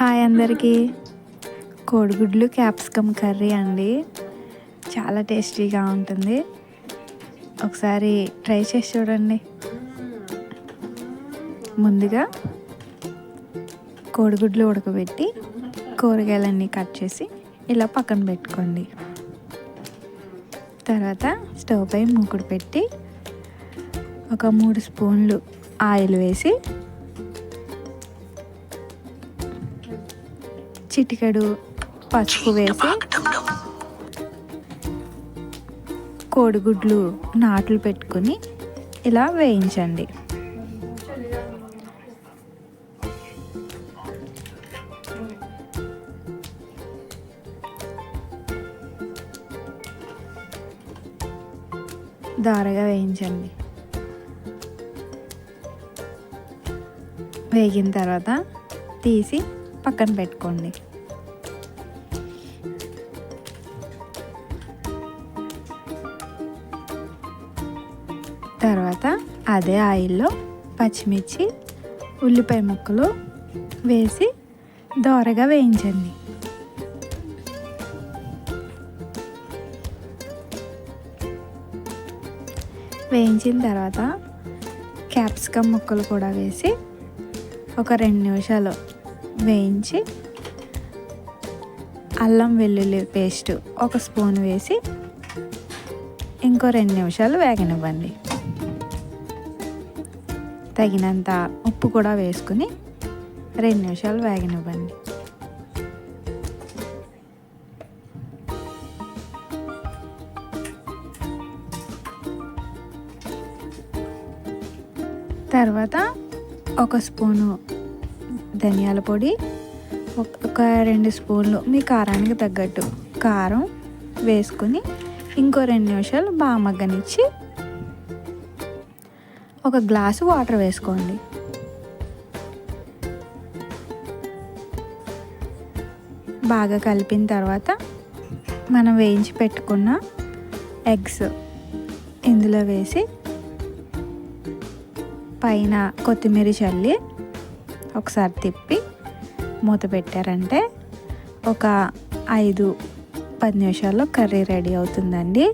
Hi అందరికీ. కోడిగుడ్లు capsicum curry అండి. చాలా టేస్టీగా ఉంటుంది. ఒకసారి ట్రై చేసి చూడండి. ముందుగా కోడిగుడ్లు ఉడకబెట్టి కూరగాయలన్నీ కట్ చేసి ఇలా పక్కన పెట్టుకోండి. తర్వాత స్టవ్ పై మూకుడు పెట్టి ఒక 3 స్పూన్లు ఆయిల్ వేసి చిటికెడు పసుపు వేసి కోడిగుడ్లు నాట్లు పెట్టుకుని ఇలా వేయించండి. దారగా వేయించండి. వేగిన తర్వాత తీసి పక్కన పెట్టుకోండి. తర్వాత అదే ఆయిల్లో పచ్చిమిర్చి ఉల్లిపాయ ముక్కలు వేసి దోరగా వేయించండి. వేయించిన తర్వాత క్యాప్సికమ్ ముక్కలు కూడా వేసి ఒక 2 నిమిషాలు వేయించి అల్లం వెల్లుల్లి పేస్ట్ 1 స్పూన్ వేసి ఇంకో 2 నిమిషాలు వేగనివ్వండి. తగినంత ఉప్పు కూడా వేసుకుని 2 నిమిషాలు వేగనివ్వండి. తర్వాత 1 స్పూను ధనియాల పొడి, ఒక 2 స్పూన్లు మీ కారానికి తగ్గట్టు కారం వేసుకుని ఇంకో 2 నిమిషాలు బాగా మగ్గనిచ్చి ఒక గ్లాసు వాటర్ వేసుకోండి. బాగా కలిపిన తర్వాత మనం వేయించి పెట్టుకున్న ఎగ్స్ ఇందులో వేసి పైన కొత్తిమీర చల్లి ఒకసారి తిప్పి మూత పెట్టారంటే ఒక 5-10 నిమిషాల్లో కర్రీ రెడీ అవుతుందండి.